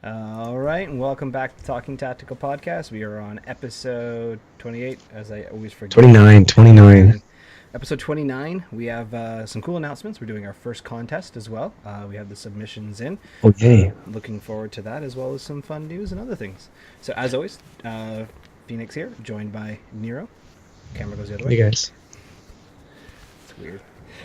All right, and welcome back to Talking Tactical Podcast. We are on episode 28, as I always forget. 29, 29. Episode 29, we have some cool announcements. We're doing our first contest as well. We have the submissions in. Okay. Looking forward to that, as well as some fun news and other things. So, as always, Phoenix here, joined by Nero. Camera goes the other way. Hey guys. It's weird.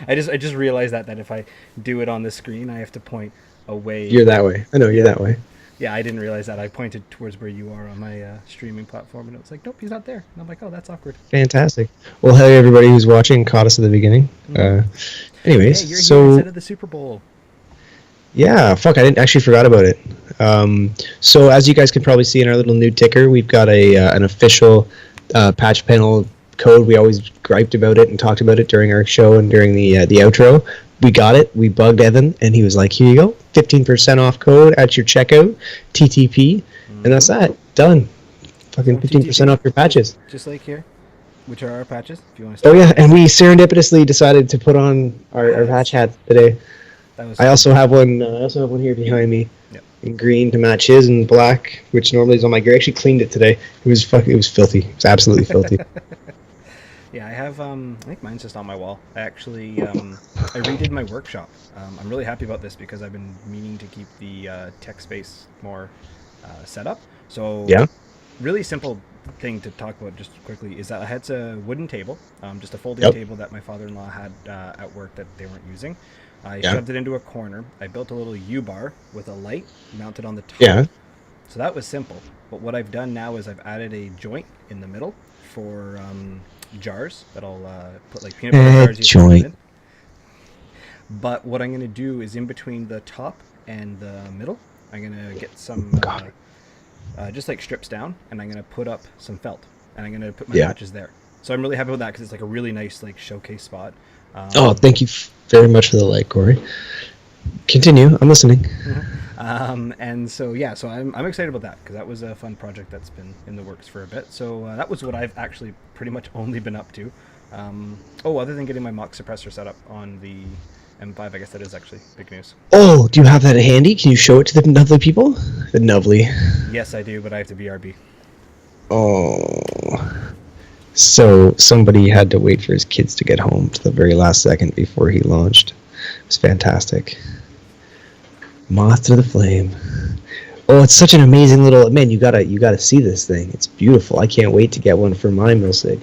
I just realized that if I do it on the screen, I have to point away. You're that way. I know you're that way. Yeah, I didn't realize that. I pointed towards where you are on my streaming platform, and it was like, nope, he's not there. And I'm like, oh, that's awkward. Fantastic. Well, hey everybody who's watching, caught us at the beginning. Anyways, Hey, you're here so instead of the Super Bowl. yeah, fuck, I didn't actually forgot about it. So as you guys can probably see in our little new ticker, we've got an official patch panel code. We always griped about it and talked about it during our show and during the outro. We got it. We bugged Evan, and he was like, "Here you go, 15% off code at your checkout, TTP," and that's that. Done. Fucking 15% off your patches. Just like here, which are our patches, if you want to start. Oh yeah, and we serendipitously decided to put on our patch hats today. That was I also have one. I also have one here behind me, Yep. in green to match his, and black, which normally is on my gear. I actually cleaned it today. It was fucking. It was filthy. It was absolutely filthy. Yeah, I have, I think mine's just on my wall. I actually, I redid my workshop. I'm really happy about this because I've been meaning to keep the tech space more set up. So, Yeah. really simple thing to talk about just quickly is that I had a wooden table, just a folding Yep. table that my father-in-law had at work that they weren't using. I Yeah. shoved it into a corner. I built a little U-bar with a light mounted on the top. Yeah. So that was simple. But what I've done now is I've added a joint in the middle for jars that I'll put like peanut butter jars. Joint. In. But what I'm going to do is in between the top and the middle, I'm going to get some just like strips down, and I'm going to put up some felt, and I'm going to put my patches there. So I'm really happy with that because it's like a really nice like showcase spot. Oh, thank you very much for the like, Corey. Continue. I'm listening. And so yeah, so I'm excited about that because that was a fun project that's been in the works for a bit. So that was what I've actually pretty much only been up to. Other than getting my mock suppressor set up on the M5, I guess that is actually big news. Oh, do you have that handy? Can you show it to the lovely people? The lovely. Yes, I do, but I have to BRB. Oh. So somebody had to wait for his kids to get home to the very last second before he launched. It was fantastic. Moth to the flame. Oh, it's such an amazing little man. You gotta see this thing. It's beautiful. I can't wait to get one for my Milsig.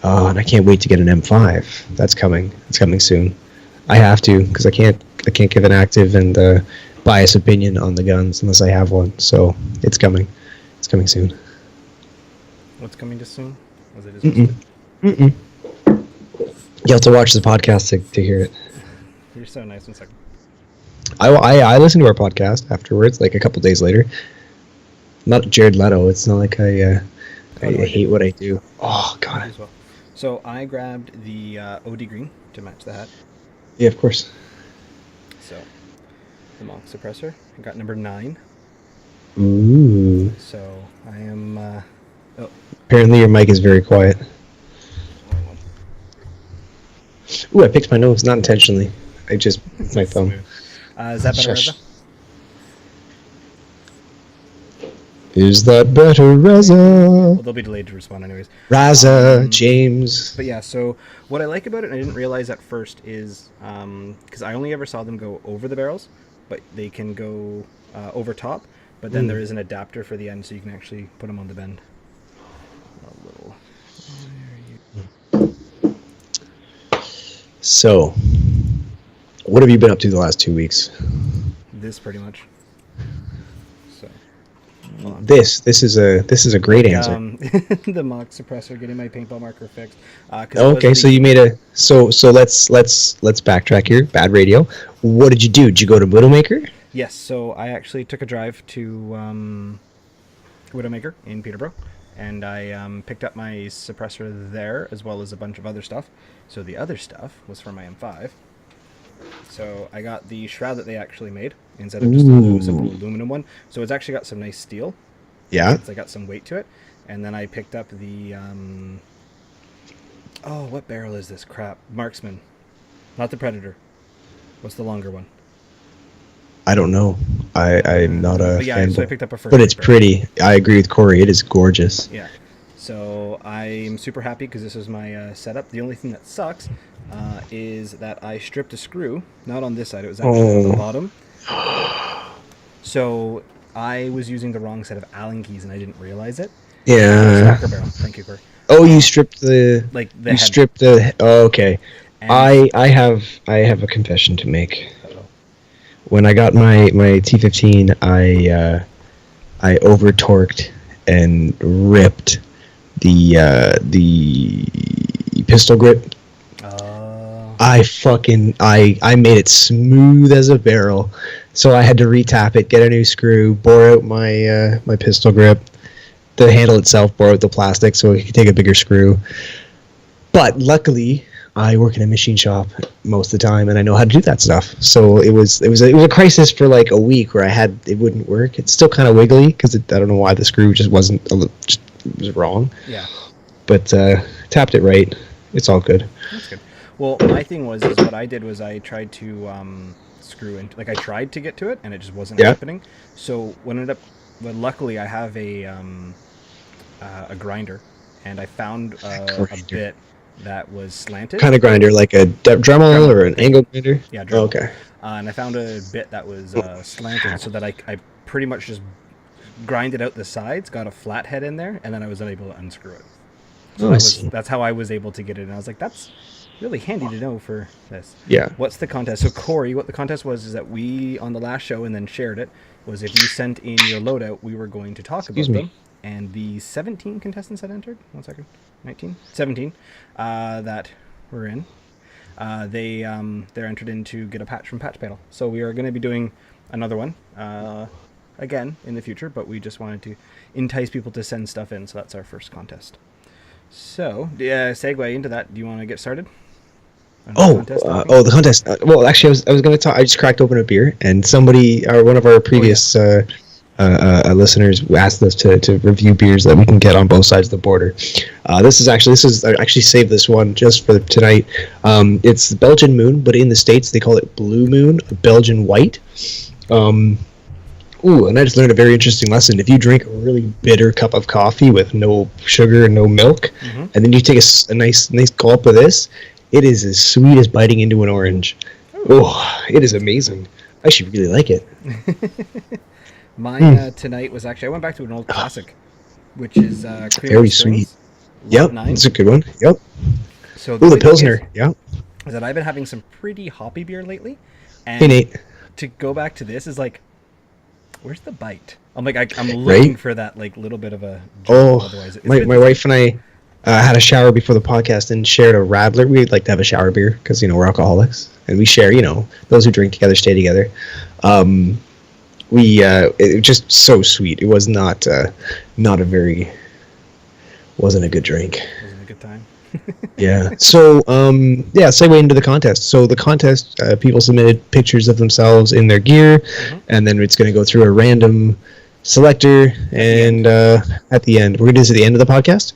Oh, and I can't wait to get an M5. That's coming. It's coming soon. I have to because I can't give an active and biased opinion on the guns unless I have one. So it's coming. It's coming soon. What's coming to soon? Was it You have to watch the podcast to hear it. You're so nice. 1 second. I listen to our podcast afterwards, like a couple days later. Not Jared Leto. It's not like I hate what I do. Oh God. Well. So I grabbed the OD green to match the hat. Yeah, of course. So the mock suppressor. I got number 9. Ooh. So I am. Apparently your mic is very quiet. Ooh, I picked my nose, not intentionally. It's my thumb. Is that better, Reza? Is that better, Reza? Well, they'll be delayed to respond anyways. Raza, James. But yeah, so what I like about it, and I didn't realize at first, is because I only ever saw them go over the barrels, but they can go over top. But then there is an adapter for the end, so you can actually put them on the bend. So, what have you been up to the last 2 weeks? This pretty much. So. This is a great answer. The mock suppressor, getting my paintball marker fixed. Okay, so you made a so let's backtrack here. Bad radio. What did you do? Did you go to Widowmaker? Yes, so I actually took a drive to Widowmaker in Peterborough, and I picked up my suppressor there as well as a bunch of other stuff. So the other stuff was for my M5. So I got the shroud that they actually made instead of just a simple aluminum one. So it's actually got some nice steel. Yeah. It's got some weight to it. And then I picked up the what barrel is this crap? Marksman. Not the Predator. What's the longer one? I don't know. I'm not a But yeah, fan, so I picked up a first but it's pick pretty. I agree with Corey. It is gorgeous. Yeah. So I'm super happy because this is my setup. The only thing that sucks is that I stripped a screw. Not on this side. It was actually on the bottom. So I was using the wrong set of Allen keys and I didn't realize it. Yeah. Cracker Barrel. Thank you, Corey. Oh, you stripped the. Like the You head. stripped the. Oh, okay. And- I have a confession to make. When I got my T15, I over torqued and ripped the pistol grip. I made it smooth as a barrel, so I had to retap it, get a new screw, bore out my my pistol grip, the handle itself, bore out the plastic so it could take a bigger screw. But luckily, I work in a machine shop most of the time, and I know how to do that stuff. So it was a crisis for like a week where it wouldn't work. It's still kind of wiggly because I don't know why the screw just wasn't just it was wrong. Yeah. But tapped it right. It's all good. That's good. Well, my thing was what I did was I tried to screw in, like I tried to get to it and it just wasn't happening. So but luckily I have a grinder, and I found a bit that was slanted. Kind of grinder, like a Dremel or an angle grinder? Yeah, Dremel. Oh, okay. And I found a bit that was slanted, so that I pretty much just grinded out the sides, got a flathead in there, and then I was unable to unscrew it. So that's how I was able to get it. And I was like, that's really handy to know for this. Yeah. What's the contest? So Corey, what the contest was is that we, on the last show and then shared it, was if you sent in your loadout, we were going to talk about them. And the 17 contestants that entered, 19? 17, that were in, they're entered in to get a patch from Patch Panel. So we are going to be doing another one again in the future, but we just wanted to entice people to send stuff in, so that's our first contest. So, segue into that, do you want to get started? The contest. Well, actually, I was going to talk. I just cracked open a beer, and somebody, one of our previous listeners, asked us to review beers that we can get on both sides of the border. I actually saved this one just for tonight. It's the Belgian Moon, but in the States they call it Blue Moon, Belgian White. And I just learned a very interesting lesson. If you drink a really bitter cup of coffee with no sugar and no milk, and then you take a nice gulp of this, it is as sweet as biting into an orange. Oh, it is amazing. I should really like it. Mine tonight was actually, I went back to an old classic, which is very sweet. Yep, it's a good one. Yep. So the Pilsner. Yep. Is that I've been having some pretty hoppy beer lately, and hey, Nate. To go back to this is like, where's the bite? I'm like, I'm looking for that like little bit of a. Otherwise, my wife and I had a shower before the podcast and shared a Radler. We'd like to have a shower beer because we're alcoholics and we share. Those who drink together stay together. It was just so sweet. It was not a very. Wasn't a good drink. Wasn't a good time. Yeah. So, segue into the contest. So the contest, people submitted pictures of themselves in their gear, and then it's going to go through a random selector, and at the end, we're going to do this at the end of the podcast?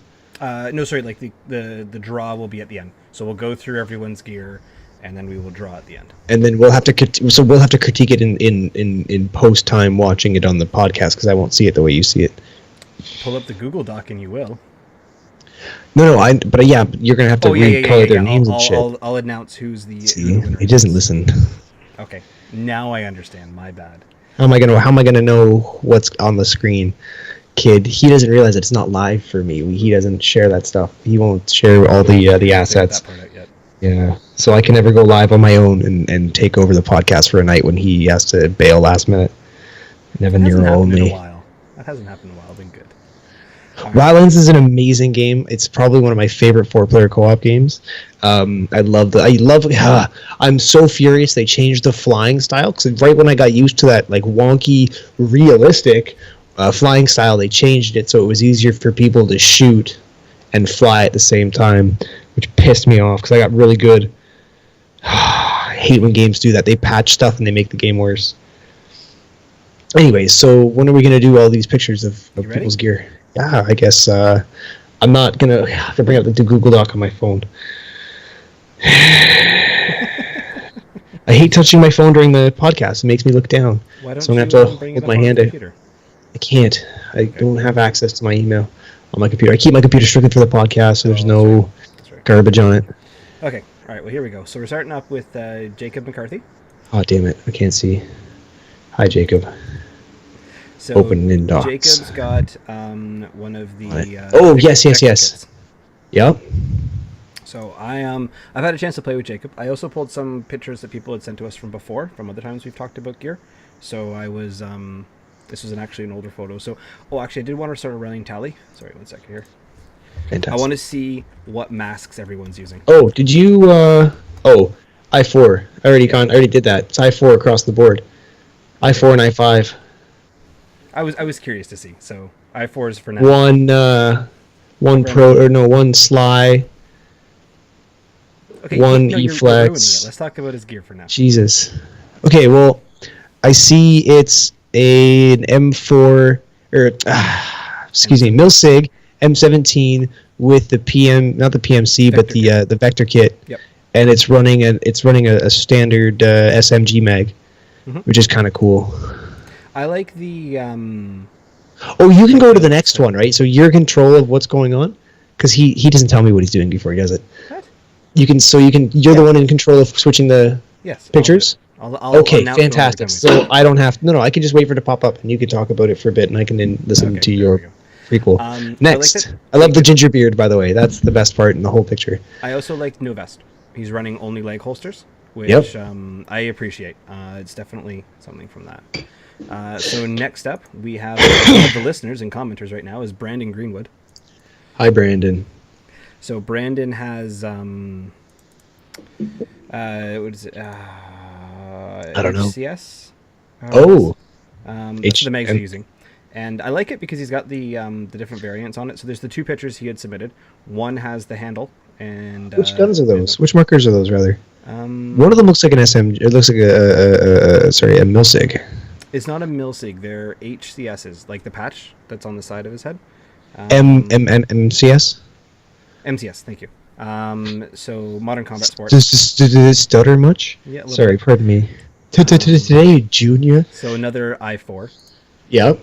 No, sorry, like the draw will be at the end. So we'll go through everyone's gear, and then we will draw at the end. And then we'll have to critique it in post time watching it on the podcast, because I won't see it the way you see it. Pull up the Google Doc and you will. No, but you're gonna have to recolor their names and shit. I'll announce who's the. See, he doesn't listen. Okay, now I understand. My bad. How am I gonna know what's on the screen, kid? He doesn't realize it's not live for me. He doesn't share that stuff. He won't share all the assets. That part out yet. Yeah, so I can never go live on my own and take over the podcast for a night when he has to bail last minute. Never near only. That hasn't happened in a while. Been good. Wildlands is an amazing game. It's probably one of my favorite 4-player co-op games. I'm so furious they changed the flying style, because right when I got used to that like wonky, realistic flying style, they changed it so it was easier for people to shoot and fly at the same time, which pissed me off because I got really good. I hate when games do that. They patch stuff and they make the game worse. Anyways, so when are we going to do all these pictures of people's gear? Yeah, I guess I'm not going to have to bring up the Google Doc on my phone. I hate touching my phone during the podcast. It makes me look down. Why don't So I'm you gonna have to bring hold it up my on hand the out. computer? I can't. I don't have access to my email on my computer. I keep my computer strictly for the podcast, so there's Oh, no That's right. garbage on it. Okay. All right. Well, here we go. So we're starting up with Jacob McCarthy. Oh, damn it. I can't see. Hi, Jacob. So Open in docs. Jacob's got one of the. Oh, Vector- yes. Vector kits. Yep. So I've had a chance to play with Jacob. I also pulled some pictures that people had sent to us from before, from other times we've talked about gear. So I was this was actually an older photo. So actually I did want to start a running tally. Sorry, 1 second here. Fantastic. I want to see what masks everyone's using. Oh, did you? I4. I already did that. It's I4 across the board. I4 and I5. I was curious to see. So I4 is for now. One Sly. Okay, one you're ruining E-Flex. it. Let's talk about his gear for now. Jesus. Okay, well, I see it's an M4 excuse me, Milsig M17 with the PM, not the PMC, but the Vector kit. Yep. And it's running a standard SMG mag, which is kind of cool. I like the Oh, you can go to the next one, right? So you're in control of what's going on, because he doesn't tell me what he's doing before he does it. What? You're the one in control of switching the Yes pictures. I'll Okay, announce it when we're fantastic. done with So I don't have no. I can just wait for it to pop up, and you can talk about it for a bit, and I can then listen Okay, to there your we go. prequel. So Next, I love the ginger beard. By the way, that's the best part in the whole picture. I also like No Vest. He's running only leg holsters, which Yep. I appreciate. It's definitely something from that. So next up, we have one of the listeners and commenters right now is Brandon Greenwood. Hi, Brandon. So Brandon has what is it? I don't know. HCS. Oh. That's the mags he's using. And I like it because he's got the different variants on it. So there's the two pictures he had submitted. One has the handle, and Which guns are those? Which markers are those, rather? One One of them looks like an SM. It looks like a Milsig. It's not a Milsig. They're HCSs, like the patch that's on the side of his head. MCS. MCS. Thank you. So Modern Combat Sports. Did it stutter much? Yeah, a little Sorry, bit. pardon me. Today, Junior. So another I4. Yep.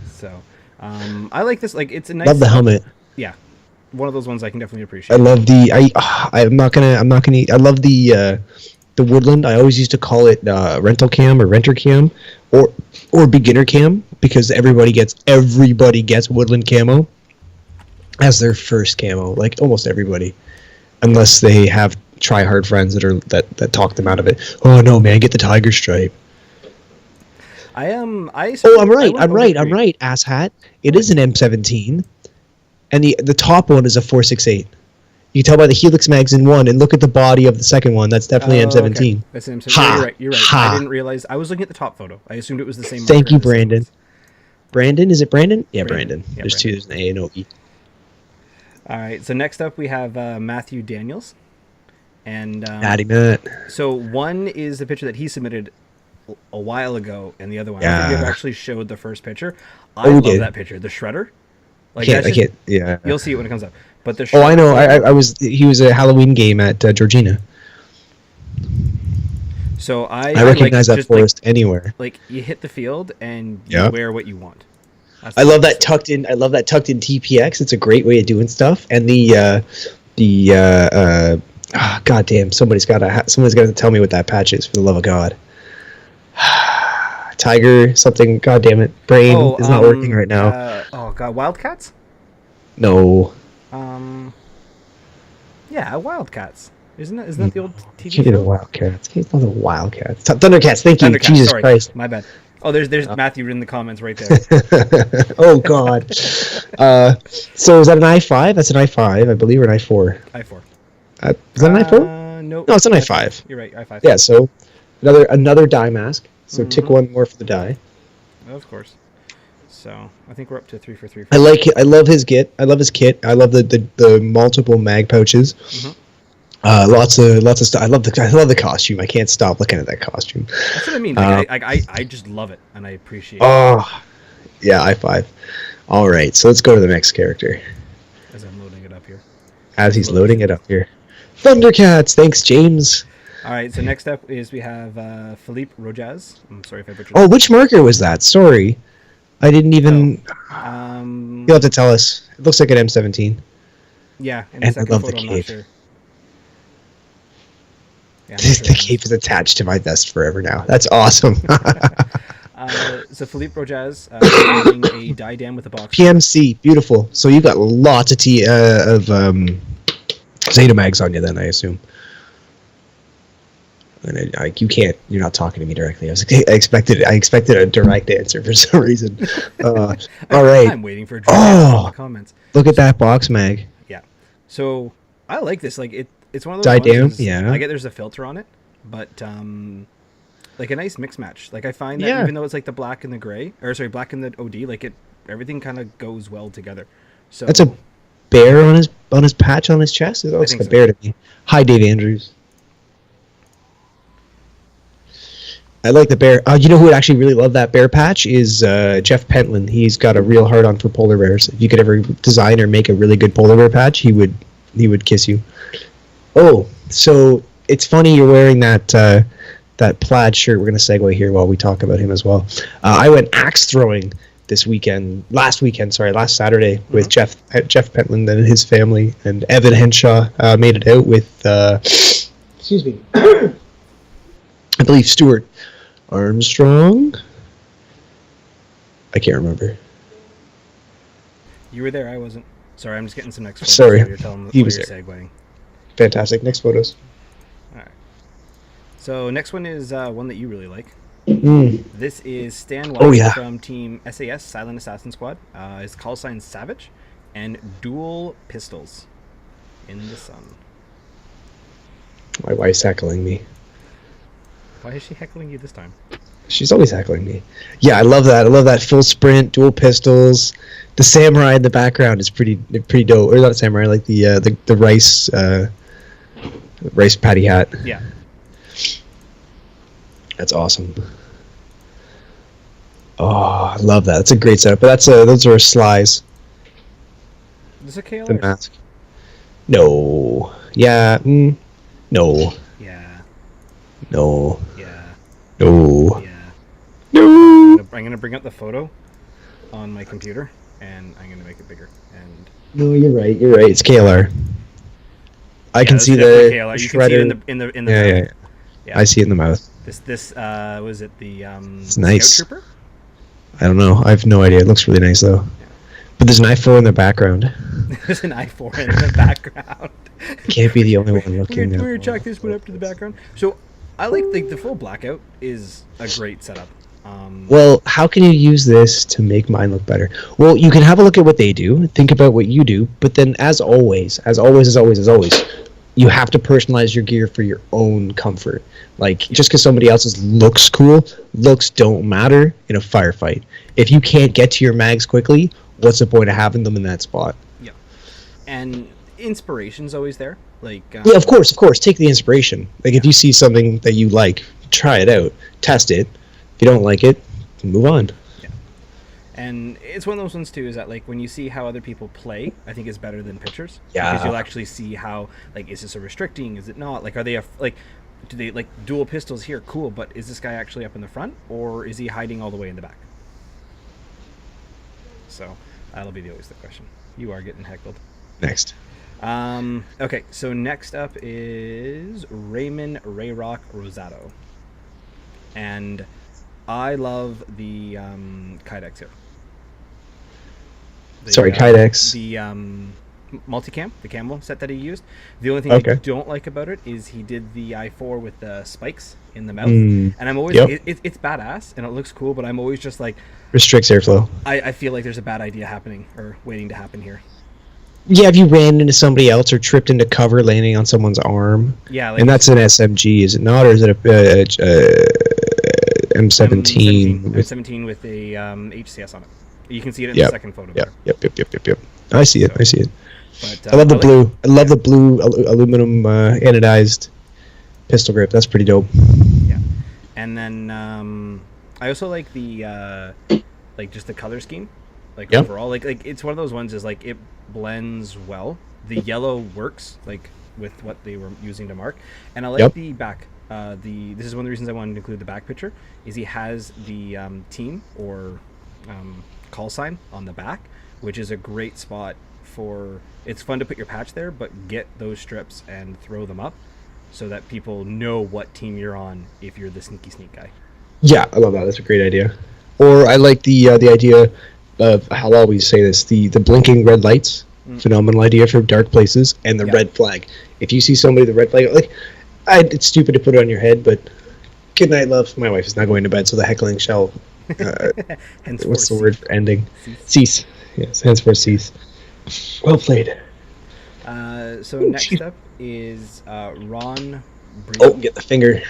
So I like this. Like, it's a nice. Love the helmet. Yeah, one of those ones I can definitely appreciate. I love the. I'm not gonna. I love the Woodland. I always used to call it rental cam or renter cam, or beginner cam, because everybody gets Woodland camo as their first camo. Like almost everybody, unless they have try hard friends that talk them out of it. Oh no, man, get the tiger stripe. I'm right. I'm right, asshat. It is an M17, and the top one is a 468. You can tell by the helix mags in one, and look at the body of the second one. That's definitely M17. Okay. That's an M17. Ha! You're right. Ha! I didn't realize. I was looking at the top photo. I assumed it was the same. Thank marker you, as the second Brandon. ones. Brandon, is it Brandon? Yeah, Brandon. Brandon. Yeah, There's two. There's an A and no E. All right. So next up we have Matthew Daniels, and Natty Matt. so one is the picture that he submitted a while ago, and the other one I Yeah. think we actually showed the first picture. I we love did. that picture, the shredder. Like, I that's just- can't. Yeah. You'll see it when it comes up. But the Oh, I know. shredder- He was a Halloween game at Georgina. So I recognize like, that just, like, forest anywhere. Like you hit the field and you Yeah. wear what you want. That's I the love best. that tucked in. I love that tucked in TPX. It's a great way of doing stuff. And goddamn, somebody's got to tell me what that patch is, for the love of God. Tiger something. God damn it, brain is not working right now. Oh god, Wildcats? No, Yeah, Wildcats. Isn't that the old TV can't be the show? Wildcats. It's not the Wildcats. Thundercats. Thank you. Thundercats, Jesus sorry. Christ. My bad. Oh, there's Matthew in the comments right there. Oh God. So is that an I5? That's an I5, I believe, or an I4. I4. Is that an I4? No. No, it's an I5. You're right, I5. Yeah. So another die mask. So tick Mm-hmm. one more for the die. Of course. So I think we're up to 3 for 3. I like it. I love his kit. I love the multiple mag pouches. Mhm. Lots of stuff. I love the costume. I can't stop looking at that costume. That's what I mean. Like, I just love it and I appreciate it Oh, yeah, I5. All right, so let's go to the next character as I'm loading it up here. as he's loading it up here. Thundercats. Thanks, James. All right. So next up is we have Philippe Rojaz. I'm sorry if I butchered Oh, that. which marker was that? Sorry, I didn't Oh, even. You'll have to um, tell us. It looks like an M17, yeah. In the and I second love the photo, I'm not cape. sure. Yeah, I'm not sure The what it is. cape is attached to my vest forever now. That's awesome. So Philippe Rojaz is holding a diadem with a box shirt. PMC, beautiful. So you got lots of Zeta mags on you, then I assume. And you can't. You're not talking to me directly. I expected a direct answer for some reason. All right. I'm waiting for a direct answer in the Oh, comments. look at that box mag. Yeah. So I like this. Like it's one of those ones. Diadem, Is, yeah. I get there's a filter on it, but like a nice mix match. Like I find that Yeah. even though it's like the black and the gray, or sorry, black and the OD, like it everything kind of goes well together. So That's a bear on his patch on his chest. It looks think like a so. bear to me. Hi, Dave Andrews. I like the bear. You know who would actually really love that bear patch is Jeff Pentland. He's got a real hard on for polar bears. If you could ever design or make a really good polar bear patch, he would kiss you. Oh, so it's funny you're wearing that plaid shirt. We're gonna segue here while we talk about him as well. I went axe throwing last Saturday with Jeff Pentland and his family, and Evan Henshaw made it out with excuse me, I believe Stuart Armstrong. I can't remember. you were there, I wasn't. Sorry, I'm just getting some next photos. Sorry. while you're telling He while was you're there. segueing. Fantastic. Next photos. All right. So next one is one that you really like. Mm. This is Stan White Oh, yeah. from Team SAS Silent Assassin Squad. His call sign Savage, and dual pistols in the sun. My wife's heckling me. Why is she heckling you this time? She's always heckling me. Yeah, I love that. I love that full sprint, dual pistols. The samurai in the background is pretty dope. Or not samurai, like the rice patty hat. Yeah. That's awesome. Oh, I love that. That's a great setup. But those are slides. This is a KLR. The mask. No. Yeah. No. Yeah. No. Yeah. No. Yeah. No. I'm gonna bring up the photo on my computer, and I'm gonna make it bigger. And No, you're right. You're right. It's KLR. I can that's see definitely the KLR. You shredder. can see it in the yeah, mouth. yeah, yeah. Yeah. I see it in the mouth. This was it the It's nice. Scout Trooper? I don't know. I have no idea. It looks really nice though. But there's an i4 in the background. There's an i4 in the background. Can't be the only one looking. We're at gonna chuck this one up to the background. So I like the full blackout is a great setup. Well, how can you use this to make mine look better? Well, you can have a look at what they do, think about what you do, but then as always, you have to personalize your gear for your own comfort. Like, just because somebody else's looks cool, looks don't matter in a firefight. If you can't get to your mags quickly, what's the point of having them in that spot? Yeah, and inspiration's always there. Like Yeah, of course. Take the inspiration. Like, if you see something that you like, try it out, test it. If you don't like it, move on. Yeah, and it's one of those ones too. Is that like when you see how other people play, I think it's better than pictures. Yeah. Because you'll actually see how like is this a restricting? Is it not? Like are they like do they like dual pistols here? Cool, but is this guy actually up in the front or is he hiding all the way in the back? So that'll be always the question. You are getting heckled. Next. Okay, so next up is Raymond Rayrock Rosado. And I love the Kydex here. Sorry, Kydex. The multicam, the camo set that he used. The only thing I don't like about it is he did the i4 with the spikes in the mouth. And I'm always, it's badass and it looks cool, but I'm always just like... Restricts airflow. I feel like there's a bad idea happening or waiting to happen here. Yeah, if you ran into somebody else or tripped into cover landing on someone's arm. Yeah, like and that's an SMG, is it not? Or is it a M17? M17 with a HCS on it. You can see it in the second photo. Yep. I see it. But, I love the blue. I love the blue aluminum anodized pistol grip. That's pretty dope. Yeah, and then I also like the like just the color scheme, overall. Like it's one of those ones is like it blends well. The yellow works. Like with what they were using to mark. And I like Yep. the back. This is one of the reasons I wanted to include the back picture. Is he has the team or call sign on the back, which is a great spot for. It's fun to put your patch there, but get those strips and throw them up so that people know what team you're on if you're the sneaky sneak guy. Yeah, I love that. That's a great idea. Or I like the idea of, I'll always say this, the blinking red lights. Phenomenal idea for dark places, and the Yeah. red flag. If you see somebody with the red flag, like, it's stupid to put it on your head, but good night, love. My wife is not going to bed, so the heckling shall. Henceforth, What's the word for ending? cease. Cease. Yes, henceforth cease. Well played. So next up is Ron Oh, Breen, get the finger.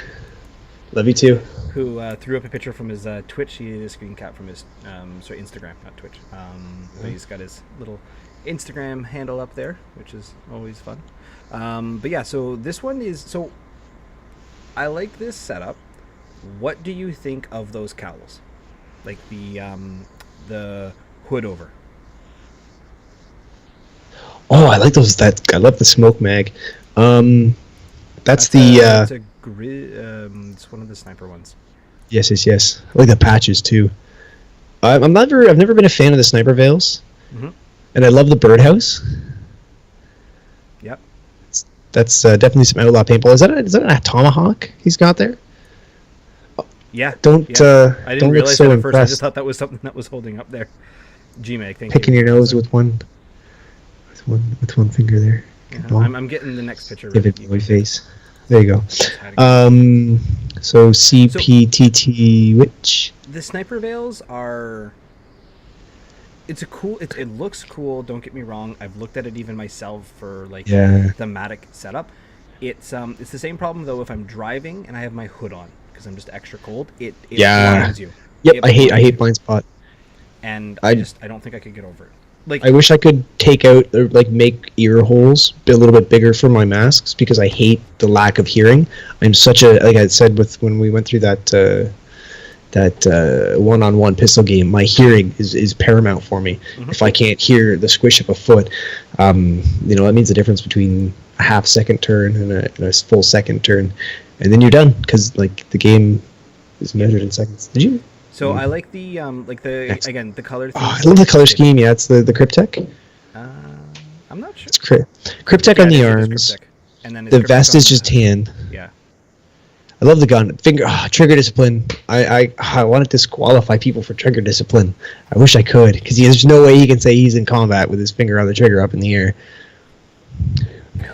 Love you too. who threw up a picture from his Twitch. He did a screen cap from his Instagram, not Twitch. But he's got his little Instagram handle up there, which is always fun. But yeah, so this one is so. I like this setup. What do you think of those cowls, like the hood over? Oh, I like those. I love the smoke mag. That's the. It's it's one of the sniper ones. Yes. I like the patches too. I've never been a fan of the sniper veils, and I love the birdhouse. Yep. That's definitely some outlaw paintball. Is that a tomahawk he's got there? Yeah. Don't I didn't don't look realize so that at first. I just impressed. thought that was something that was holding up there. G-Mag, thank Picking you. your nose with one finger there. Good ball. I'm getting the next picture. David ready. Bowie face. There you go. Hiding. So CPTT which? The sniper veils are. It's a cool. It looks cool. Don't get me wrong. I've looked at it even myself for like Yeah. thematic setup. It's the same problem though if I'm driving and I have my hood on because I'm just extra cold. It Yeah. blinds you. Yep, It I hate blinds you. blind spot. And I- I don't think I could get over it. Like I wish I could take out or make ear holes a little bit bigger for my masks because I hate the lack of hearing. I'm such a, like I said when we went through that one-on-one pistol game, my hearing is paramount for me. If I can't hear the squish of a foot, that means the difference between a half-second turn and a full second turn, and then you're done because like the game is measured in seconds. Did you? so, I like the Next. again the color. Oh, I love the color scheme. Yeah, it's the Cryptek. I'm not sure. It's Cryptek Yeah, on it the is arms. Cryptek. And then it's The Cryptek vest on is just tan. Yeah. I love the gun. Trigger discipline. I want to disqualify people for trigger discipline. I wish I could, because there's no way he can say he's in combat with his finger on the trigger up in the air.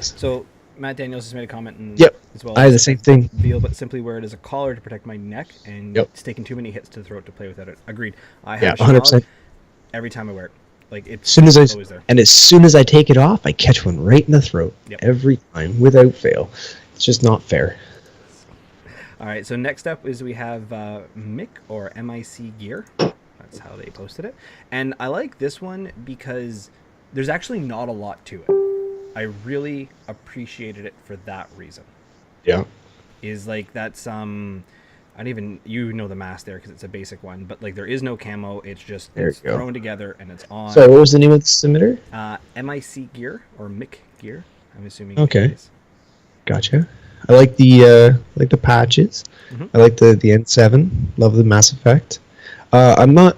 So Matt Daniels has made a comment Yep. as well. I had the same thing. Feel, but simply wear it as a collar to protect my neck and Yep. it's taking too many hits to the throat to play without it. Agreed. I Yeah, have a 100%. shell every time I wear it. Like it's always there. As soon as I take it off, I catch one right in the throat. Yep. Every time, without fail. It's just not fair. All right. So next up is we have Mick or MIC Gear. That's how they posted it. And I like this one because there's actually not a lot to it. I really appreciated it for that reason. Yeah. Is like that's I don't even the mask there because it's a basic one, but like there is no camo. It's just There it's you go. thrown together and it's on. So what was the name of the submitter? MIC Gear or Mick Gear. I'm assuming. Okay. it is. Gotcha. I like the patches. Mhm. I like the N7. Love the Mass Effect. I'm not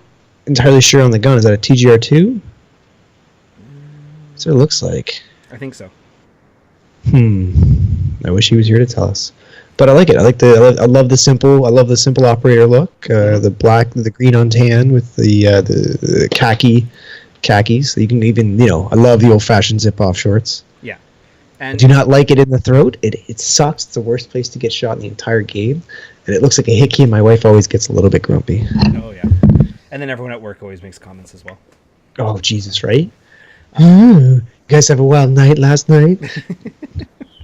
entirely sure on the gun. Is that a TGR2? That's what it looks like. I think so. I wish he was here to tell us. But I like it. I love the simple. I love the simple operator look. The black, the green on tan with the khakis. You can even I love the old fashioned zip off shorts. Yeah. I And do not like it in the throat. It sucks. It's the worst place to get shot in the entire game, and it looks like a hickey. And my wife always gets a little bit grumpy. oh yeah. And then everyone at work always makes comments as well. Oh Jesus, right? You guys have a wild night last night.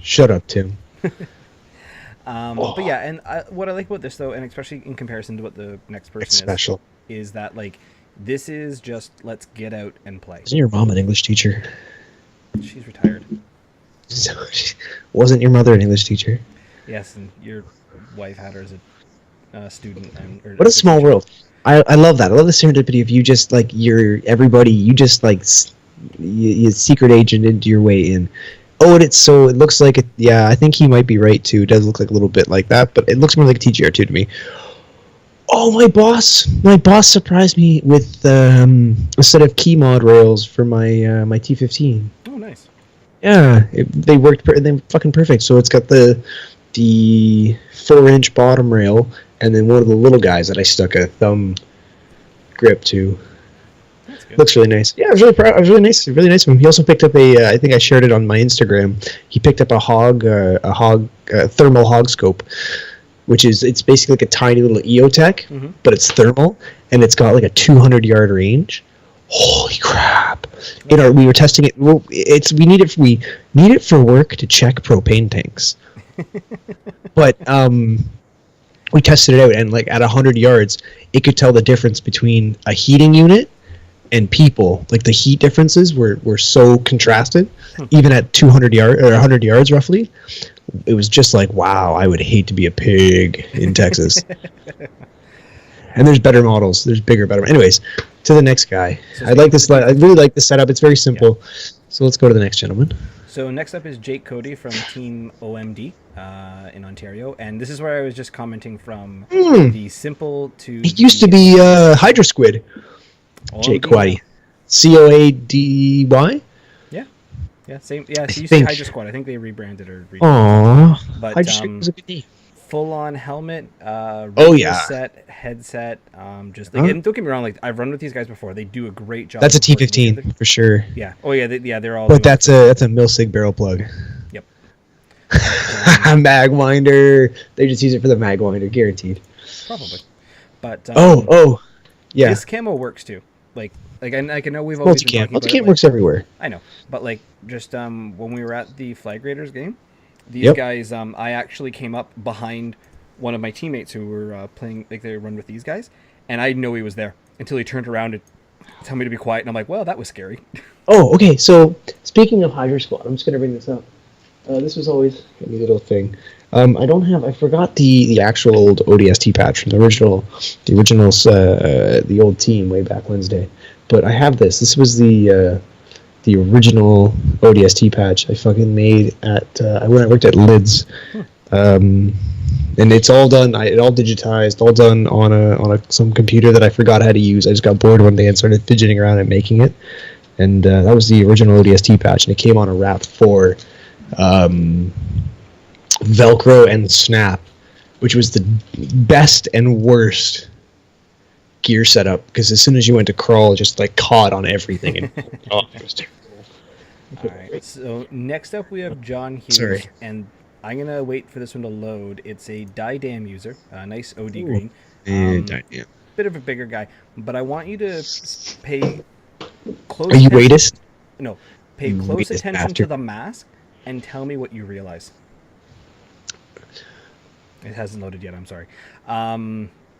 Shut up, Tim. But yeah, and what I like about this though, and especially in comparison to what the next person It's special. is that like this is just let's get out and play. Isn't your mom an English teacher? She's retired. Wasn't your mother an English teacher? Yes, and your wife had her as a student. What a small world. I love that. I love the serendipity of you just like you're everybody. You just like you secret agent into your way in. Oh, and it looks like it. Yeah, I think he might be right too. It does look like a little bit like that, but it looks more like a TGR2 to me. Oh, my boss surprised me with a set of key mod rails for my T15. Oh, nice. Yeah, they worked. They fucking perfect. So it's got the 4-inch bottom rail, and then one of the little guys that I stuck a thumb grip to. That's good. Looks really nice. Yeah, I was really proud. I was really nice of him. He also picked up a. I think I shared it on my Instagram. He picked up a thermal hog scope, which is it's basically like a tiny little EOTech, Mhm. but it's thermal, and it's got like a 200-yard range. Holy crap! We were testing it. Well, we need it for work to check propane tanks, but we tested it out, and like at 100 yards, it could tell the difference between a heating unit and people. Like the heat differences were so contrasted, even at 100 yards roughly. It was just like, wow, I would hate to be a pig in Texas. And there's better models. There's better. Anyways, to the next guy. I really like this setup. It's very simple. Yeah. So let's go to the next gentleman. So next up is Jake Cody from Team OMD in Ontario, and this is where I was just commenting from the simple to. It used to be Hydra Squid. Jake Cody. COADY. Yeah, same. Yeah, so you say Hydra Squad. I think they rebranded or. Aww. But Hydra Squid was a good name. Full-on helmet, set, headset, just like, and don't get me wrong, like I've run with these guys before. They do a great job. That's a T15 for sure. Yeah. Oh yeah. They're all. But that's a Milsig barrel plug. Yep. Magwinder. They just use it for the Magwinder, guaranteed. Probably. But yeah. This camo works too. Like I know we've always been talking about it. Multicam works everywhere. I know, but like just when we were at the Flag Raiders game. These guys, I actually came up behind one of my teammates who were playing, like they run with these guys, and I didn't know he was there until he turned around and told me to be quiet, and I'm like, well, that was scary. Oh, okay. So speaking of Hydra Squad, I'm just gonna bring this up. This was always a little thing. I forgot the actual old ODST patch from the old team way back Wednesday, but I have this. This was the original ODST patch I fucking made at when I worked at Lids, and it's all done. It all digitized, all done on some computer that I forgot how to use. I just got bored one day and started fidgeting around and making it, and that was the original ODST patch, and it came on a wrap for Velcro and Snap, which was the best and worst gear setup because as soon as you went to crawl, it just like caught on everything. And, it was terrible. All right. So next up we have John Hughes. Sorry. And I'm gonna wait for this one to load. It's a Didam user, a nice OD green. Bit of a bigger guy, but I want you to pay close. Are you weightist? No, pay close attention to the mask and tell me what you realize. It hasn't loaded yet. I'm sorry.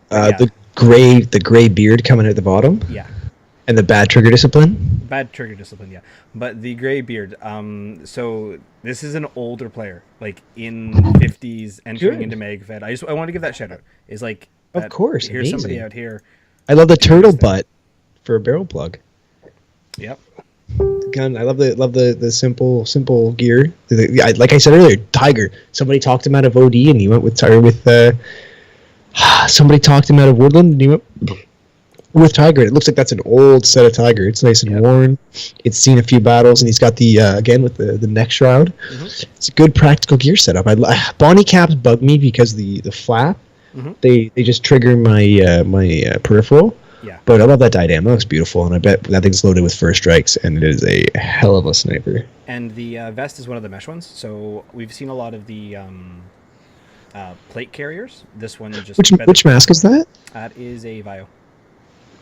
The gray beard coming at the bottom. Yeah. And the bad trigger discipline? Bad trigger discipline, yeah. But the gray beard, so this is an older player, like in 50s, entering into MagFed. I want to give that shout out. Is like, of course, here's somebody out here. I love the turtle butt for a barrel plug. Yep. Gun. I love the simple gear. Like I said earlier, Tiger. Somebody talked him out of OD, and he went with somebody talked him out of Woodland, and he went with Tiger. It looks like that's an old set of Tiger. It's nice and worn. It's seen a few battles, and he's got the again with the neck shroud. Mm-hmm. It's a good practical gear setup. Bonnie caps bug me because the flap. Mm-hmm. They just trigger my peripheral. Yeah. But I love that Didam. That looks beautiful, and I bet that thing's loaded with first strikes, and it is a hell of a sniper. And the vest is one of the mesh ones. So we've seen a lot of the plate carriers. This one just which mask is that? That is a Vio.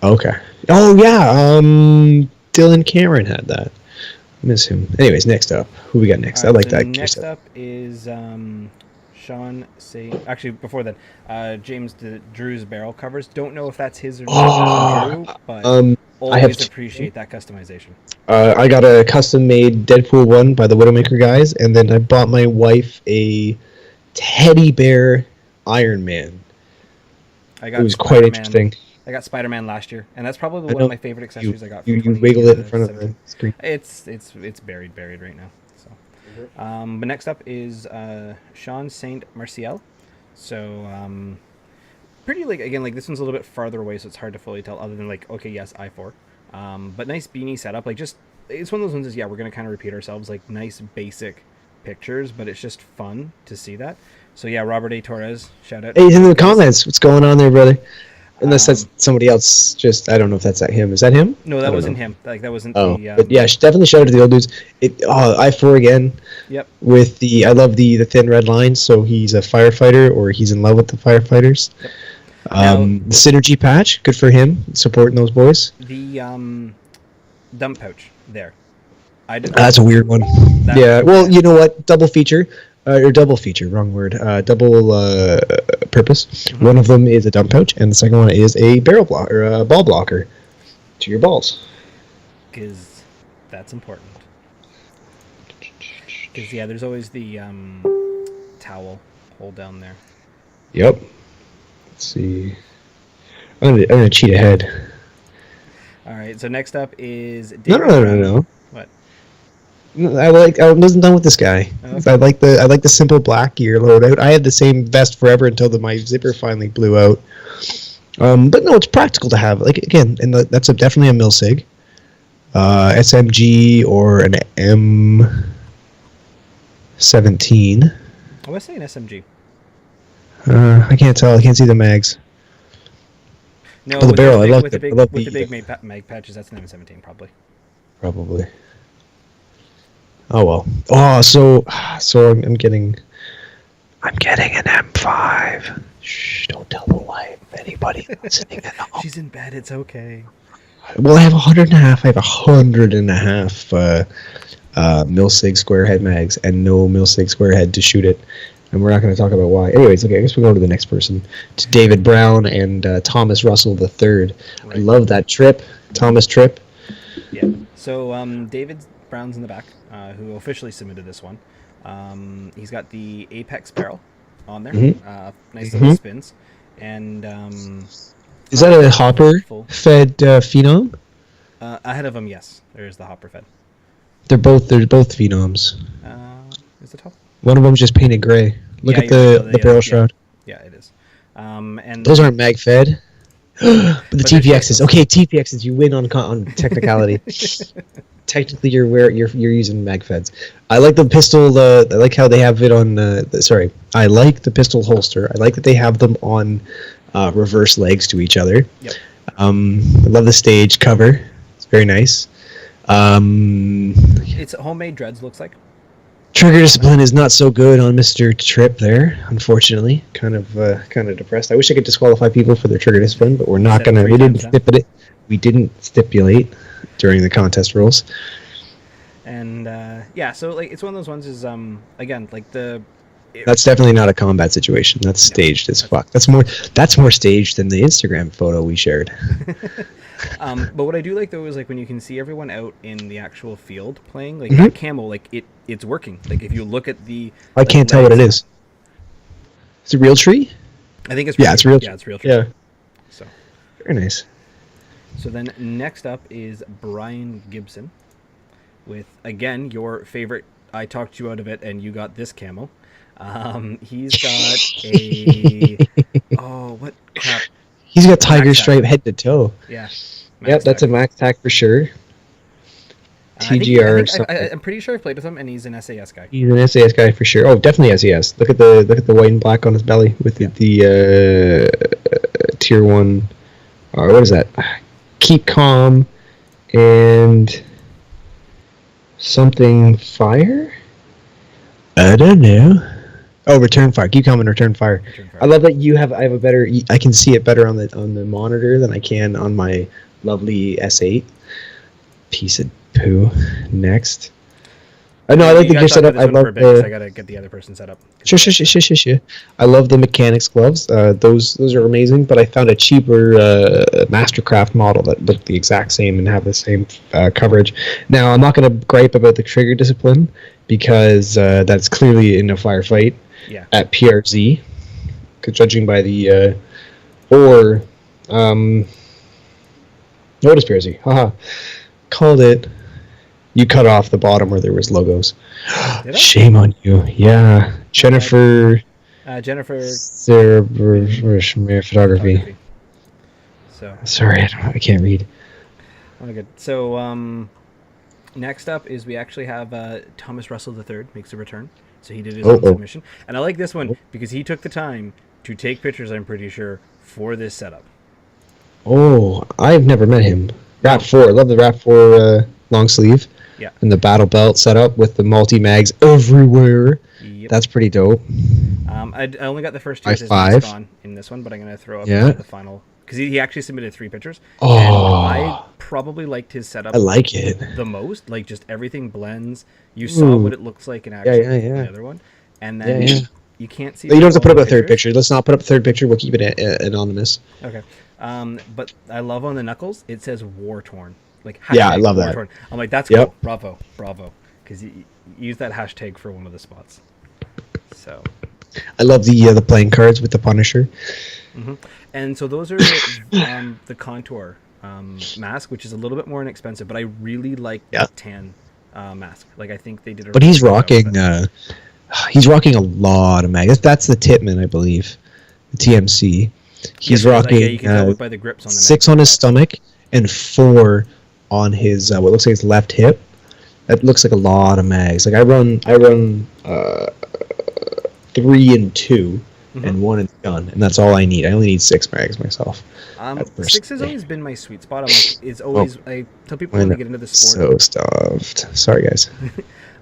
Okay. Oh yeah. Dylan Cameron had that. Miss him. Anyways, next up, who we got next? I like that. Next up is Sean. Actually, before that, James Drew's barrel covers. Don't know if that's his or not, Drew, but always appreciate that customization. I got a custom-made Deadpool 1 by the Widowmaker guys, and then I bought my wife a teddy bear Iron Man. It was quite interesting. I got Spider-Man last year, and that's probably one of my favorite accessories I got. You wiggle it in front of the screen. It's buried right now. So But next up is Sean Saint Martial. So pretty like again like this one's a little bit farther away, so it's hard to fully tell. Other than like okay, yes, I4, but nice beanie setup. Like just it's one of those ones is yeah we're gonna kind of repeat ourselves. Like nice basic pictures, but it's just fun to see that. So yeah, Robert A. Torres, shout out. Hey, in the comments, what's going on there, brother? Unless that's Um, somebody else. Just I don't know if that's him. Is that him? No, I that don't wasn't know. him. Like that wasn't Oh, the. but yeah, definitely shout out to the old dudes. I4 again Yep. with I love the thin red lines. So he's a firefighter, or he's in love with the firefighters. Yep. Now- The synergy patch, good for him, supporting those boys. The dump pouch there. That's a weird one. That- Yeah, well, you know what? Double feature, or double feature, wrong word. Double purpose. Mm-hmm. One of them is a dump pouch, and the second one is a barrel block or a ball blocker to your balls. Because that's important. Because yeah, there's always the towel hole down there. Yep. Let's see. I'm gonna cheat ahead. All right. So next up is No, David no, no, Brown. no, no. What? I wasn't done with this guy. Okay. I like the simple black gear loadout. I had the same vest forever until my zipper finally blew out. But no, it's practical to have. Like again, and that's definitely a Milsig, SMG or an M17. I was saying SMG. I can't tell. I can't see the mags. No, Oh, the with barrel, I big, love with the- the big, I love with the the- big mag patches. That's an M17 probably. Probably. Oh well. Oh, so I'm getting an M5. Shh! Don't tell the wife. Anybody listening at home. She's in bed. It's okay. Well, I have 100.5. I have 100.5 Milsig square head mags and no Milsig square head to shoot it. And we're not going to talk about why. Anyways, okay, I guess we'll go to the next person. To David Brown and Thomas Russell III. I Right. love that trip. Thomas Trip. Yeah. So David Brown's in the back, who officially submitted this one. He's got the Apex barrel on there. Mhm. Nice little Mhm. spins. And Is that a hopper full. fed Phenom? Ahead of him, yes. There's the hopper fed. They're both Phenoms. Is it top? One of them's just painted gray. Look Yeah, at you're right. the barrel Yeah. shroud. Yeah, it is. And Those aren't mag fed. But the they're TPXs. pistols. Okay, TPXs. You win on technicality. Technically, you're using mag feds. I like the pistol. I like how they have it on. Sorry, I like the pistol holster. I like that they have them on reverse legs to each other. Yep. I love the stage cover. It's very nice. It's homemade dreads, looks like. Trigger discipline is not so good on Mr. Tripp there, unfortunately. Kind of depressed. I wish I could disqualify people for their trigger discipline, but we're not Said it gonna. 3 We didn't times now. stipulate. We didn't stipulate during the contest rules. And yeah, so like it's one of those ones is again like That's definitely not a combat situation. That's staged as fuck. That's more staged than the Instagram photo we shared. but what I do like though is like when you can see everyone out in the actual field playing, like Mhm. that camo, like it's working. Like if you look at the I like, can't tell what it legs- is. Is it real tree? I think it's Yeah, it's real. Yeah, it's real. Yeah, So very nice. then next up is Brian Gibson with again your favorite. I talked you out of it, and you got this camo. He's got a what crap? He's got tiger Max stripe Tack. head to toe. Yeah. Yep, that's a max tack for sure. TGR or something. I'm pretty sure I played with him, and he's an SAS guy. He's an SAS guy for sure. Oh, definitely SAS. Look at the white and black on his belly with the tier 1. What is that? Keep calm and something fire. I don't know. Oh, return fire. Keep calm and return fire. Return fire. I love that I have a better. I can see it better on the monitor than I can on my lovely S8. Piece of poo. Next. I know. I like You the gear guys talk about setup. this I one love for a bit, 'cause I the. gotta get the other person set up. Sure. I love the mechanics gloves. Those are amazing. But I found a cheaper Mastercraft model that looked the exact same and have the same coverage. Now I'm not going to gripe about the trigger discipline because that's clearly in a firefight Yeah. at PRZ. 'Cause judging by the what is PRZ? Haha. Called it. You cut off the bottom where there was logos. Did I? Shame on you. Yeah. Jennifer Jennifer Schmier photography. So. Sorry, I can't read. Oh, good. So, next up is we actually have Thomas Russell III makes a return. So he did his own submission. And I like this one because he took the time to take pictures, I'm pretty sure, for this setup. Oh, I've never met him. Rap 4. I love the Rap 4 long sleeve. Yeah. And the battle belt setup with the multi-mags everywhere. Yep. That's pretty dope. I only got the first two I5 in this one, but I'm going to throw up Yeah. the final. Because he actually submitted 3 pictures. Oh. And I probably liked his setup I like it. the most. Like, just everything blends. You saw what it looks like in action in the other one. And then you can't see... But you don't have to put up a third picture. Let's not put up a third picture. We'll keep it anonymous. Okay. But I love on the knuckles, it says war-torn. Like, yeah, I love that. Torn. I'm like, that's cool. Bravo. Because you use that hashtag for one of the spots. So... I love the playing cards with the Punisher. Mm-hmm. And so those are the contour mask, which is a little bit more inexpensive, but I really like the tan mask. Like, I think they did. But he's rocking. He's rocking a lot of mags. That's the Titman, I believe. The TMC. He's rocking. You can tell by the grips on the 6 on his stomach and 4 on his what looks like his left hip. That looks like a lot of mags. Like I run 3 and 2 and 1 in the gun, and that's all I need. I only need 6 mags myself. 6 has always been my sweet spot. I'm like, it's always. I tell people when they get into the sport. So stuffed. Sorry, guys.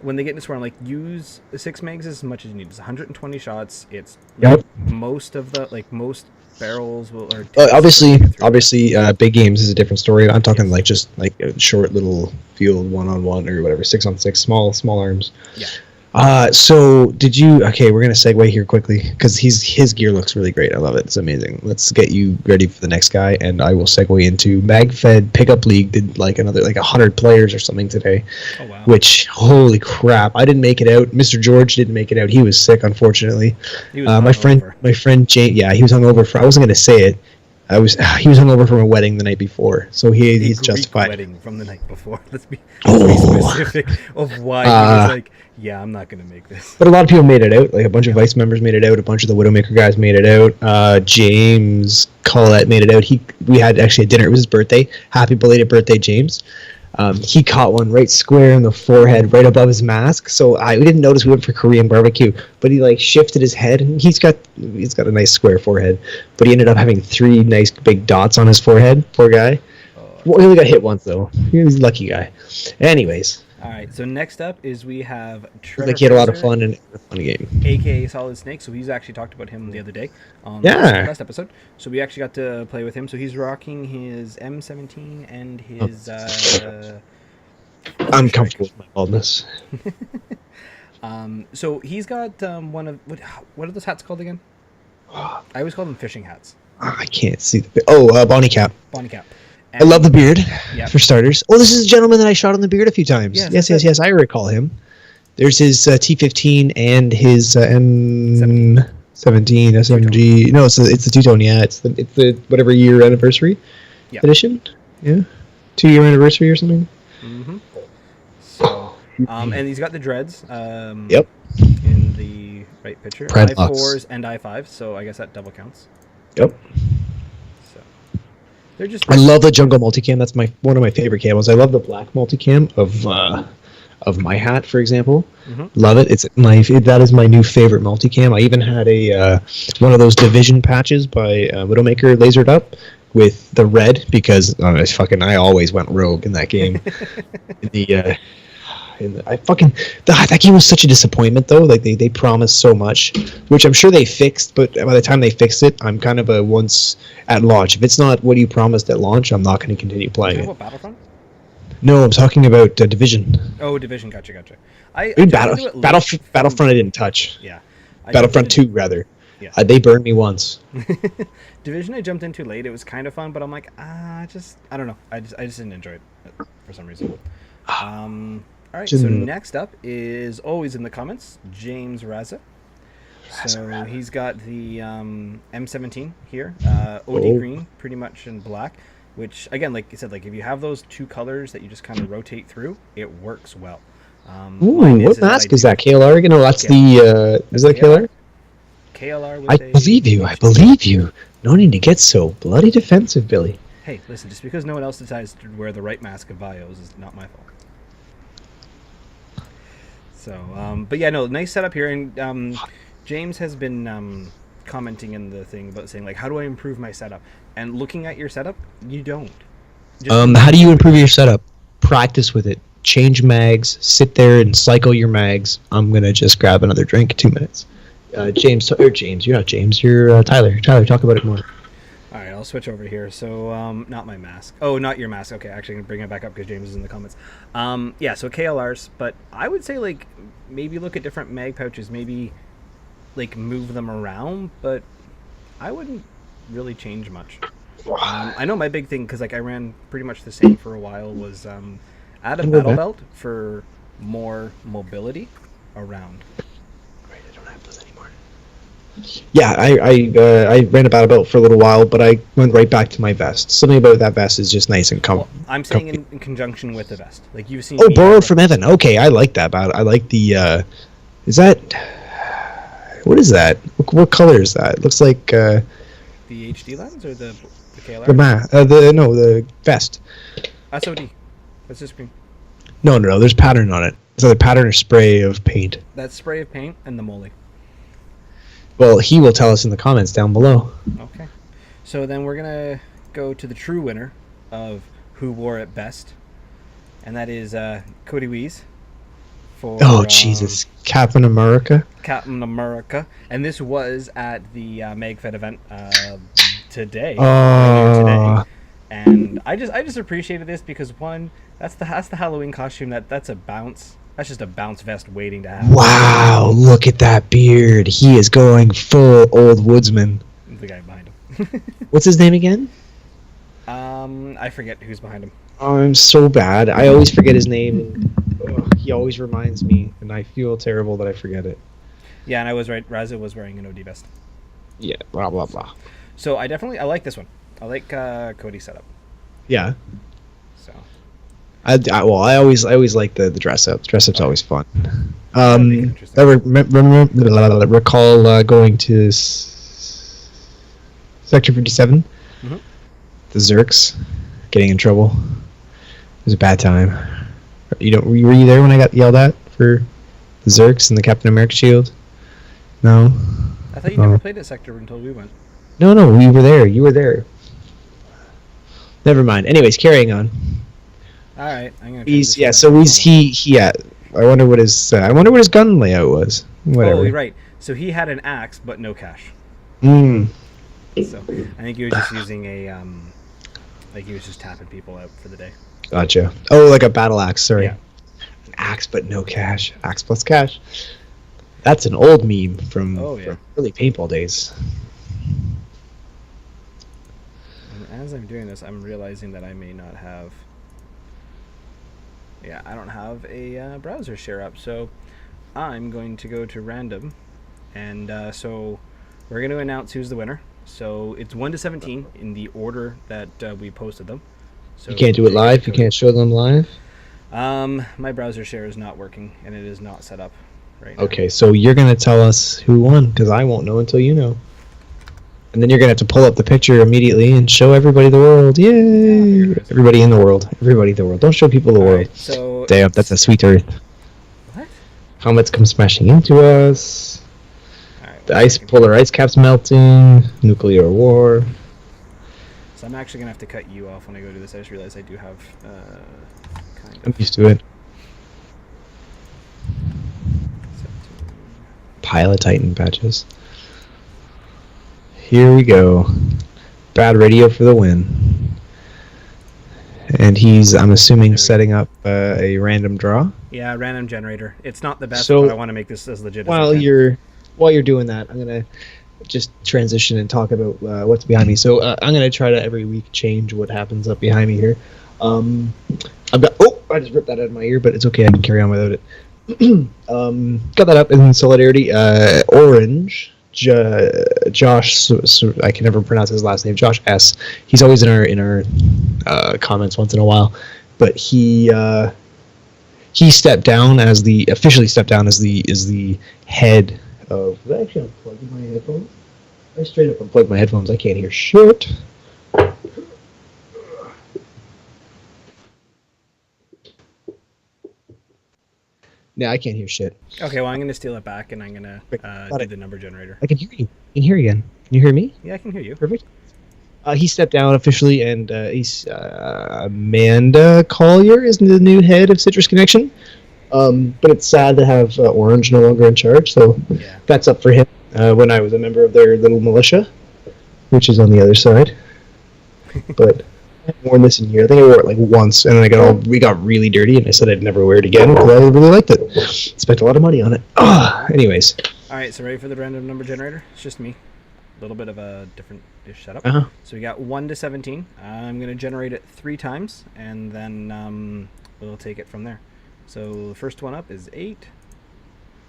When they get into sport, I'm like, use 6 mags as much as you need. It's 120 shots. It's most of the most barrels will. Or obviously, big games is a different story. I'm talking like just like a short little field 1-on-1 or whatever, 6-on-6, small arms. Yeah. So did you? Okay, we're gonna segue here quickly because his gear looks really great. I love it. It's amazing. Let's get you ready for the next guy, and I will segue into MagFed Pickup League. Did like another 100 players or something today. Oh wow! Which holy crap! I didn't make it out. Mr. George didn't make it out. He was sick, unfortunately. He was my friend Jane. Yeah, he was hungover. I wasn't gonna say it. He was hungover from a wedding the night before, so he's justified. Wedding from the night before. Let's be specific of why he was like, yeah, I'm not gonna make this. But a lot of people made it out. Like a bunch of Vice members made it out. A bunch of the Widowmaker guys made it out. James Collette made it out. We had actually a dinner. It was his birthday. Happy belated birthday, James. He caught one right square in the forehead, right above his mask. So we didn't notice we went for Korean barbecue, but he shifted his head, and he's got a nice square forehead, but he ended up having 3 nice big dots on his forehead. Poor guy. Well, he only got hit once though. He was a lucky guy. Anyways. All right. So next up is we have Trevor. Like he had a lot of fun and a fun game. AKA Solid Snake. So he's actually talked about him the other day on the last episode. So we actually got to play with him. So he's rocking his M17 and his. I'm comfortable with my baldness. So he's got one of what are those hats called again? I always call them fishing hats. I can't see Bonnie Cap. Bonnie Cap. And I love the beard, for starters. Oh, this is a gentleman that I shot on the beard a few times. Yes, I recall him. There's his T15 and his M17 SMG. No, it's the two-tone. Yeah, it's the whatever year anniversary edition. Yeah, 2-year anniversary or something. Mm-hmm. So, and he's got the dreads. Yep. In the right picture. I4s and I5s, so I guess that double counts. Yep. They're just. I love the jungle multicam. That's one of my favorite camos. I love the black multicam of my hat, for example. Mm-hmm. Love it. That is my new favorite multicam. I even had one of those Division patches by Widowmaker lasered up with the red because I always went rogue in that game. That game was such a disappointment though. Like they promised so much, which I'm sure they fixed, but by the time they fix it, I'm kind of a once at launch. If it's not what you promised at launch, I'm not going to continue playing it. About Battlefront? No, I'm talking about Division. Oh, Division, gotcha. Battlefront I didn't touch. Yeah. Battlefront 2 rather. Yeah. They burned me once. Division I jumped into late. It was kind of fun, but I'm like, I don't know. I just didn't enjoy it for some reason. All right, so next up is always in the comments, James Raza. So he's got the M17 here, OD green, pretty much in black. which again, like you said, like if you have those two colors that you just kind of rotate through, it works well. Mine Ooh, what that I mask is do that? KLR? No, that's the. Is that KLR. KLR? KLR with I a believe you. I HD. believe you. No need to get so bloody defensive, Billy. Hey, listen, just because no one else decides to wear the right mask of Bios is not my fault. So, but yeah, no, nice setup here, and James has been commenting in the thing about saying like, how do I improve my setup? And looking at your setup, you don't. How do you improve your setup? Practice with it. Change mags. Sit there and cycle your mags. I'm gonna just grab another drink in 2 minutes. James, or James, you're not James. You're Tyler. Tyler, talk about it more. All right, I'll switch over here. So, not my mask. Oh, not your mask. Okay, actually, I'm gonna bring it back up because James is in the comments. Yeah, so KLRs, but I would say like maybe look at different mag pouches. Maybe like move them around, but I wouldn't really change much. I know my big thing because like I ran pretty much the same for a while was add a battle belt for more mobility around. Yeah, I ran a battle belt for a little while, but I went right back to my vest. Something about that vest is just nice and Well, I'm saying in conjunction with the vest. Like you've seen. Oh, me borrowed have from Evan. Okay, I like that. I like the. Is that? What is that? What color is that? It looks like. the HD lens or the KLR. The vest. SOD. What's the screen? No. There's pattern on it. So the pattern or spray of paint. That spray of paint and the moly. Well, he will tell us in the comments down below. Okay. So then we're going to go to the true winner of who wore it best. And that is Cody Wees. For, oh, Jesus. Captain America? Captain America. And this was at the MagFed event today. Oh. And I just appreciated this because, one, that's the Halloween costume. That's a bounce. That's just a bounce vest waiting to happen. Wow, look at that beard. He is going full old woodsman. The guy behind him. What's his name again? I forget who's behind him. Oh, I'm so bad. I always forget his name. He always reminds me, and I feel terrible that I forget it. Yeah, and I was right. Raza was wearing an OD vest. Yeah, blah, blah, blah. So I like this one. I like Cody's setup. Yeah. So. I always like the dress up. Dress up's always fun. I recall going to Sector 57. Mm-hmm. The Zerks, getting in trouble. It was a bad time. Were you there when I got yelled at for the Zerks and the Captain America shield? No. I thought you never played at Sector until we went. No, we were there. You were there. Never mind. Anyways, carrying on. All right, I'm gonna. I wonder what his gun layout was. Whatever. Oh, right. So he had an axe, but no cash. Mm. So I think he was just using a like he was just tapping people out for the day. Gotcha. Oh, like a battle axe. Sorry. Yeah. An axe, but no cash. Axe plus cash. That's an old meme from early paintball days. And as I'm doing this, I'm realizing that I may not have. Yeah, I don't have a browser share up, so I'm going to go to random, and so we're going to announce who's the winner. So it's 1 to 17 in the order that we posted them. So you can't do it live. You can't show them live. My browser share is not working, and it is not set up right now. Okay, so you're gonna tell us who won because I won't know until you know. And then you're gonna have to pull up the picture immediately and show everybody the world. Yay! Everybody in the world. Everybody in the world. Don't show people the world. Right, so damn, that's a sweet earth. What? Comets come smashing into us. Right, The polar ice caps melting. Nuclear war. So I'm actually gonna have to cut you off when I go do this. I just realized I do have kind of. I'm used to it. Pile of Titan patches. Here we go. Bad radio for the win. And he's, I'm assuming, setting up a random draw. Yeah, random generator. It's not the best, So, but I want to make this as legit as I While can. you're doing that, I'm gonna just transition and talk about what's behind me. So I'm gonna try to every week change what happens up behind me here. I've got. Oh, I just ripped that out of my ear, but it's okay. I can carry on without it. Got that up in solidarity. Orange Josh. I can never pronounce his last name. Josh S. He's always in our comments once in a while, but he stepped down as the officially stepped down as the head of. Did I actually unplug my headphones? I straight up unplugged my headphones. I can't hear shit. No, I can't hear shit. Okay, well, I'm going to steal it back, and I'm going to do the number generator. I can hear you. I can hear you again. Can you hear me? Yeah, I can hear you. Perfect. He stepped down officially, and he's Amanda Collier is the new head of Citrus Connection. But it's sad to have Orange no longer in charge, so Yeah. that's up for him. When I was a member of their little militia, which is on the other side. But I haven't worn this in here. I think I wore it like once, and then we got really dirty, and I said I'd never wear it again because I really liked it. Spent a lot of money on it. Anyways. All right, so ready for the random number generator? It's just me. A little bit of a different dish setup. Uh-huh. So we got 1 to 17. I'm going to generate it 3 times, and then we'll take it from there. So the first one up is 8,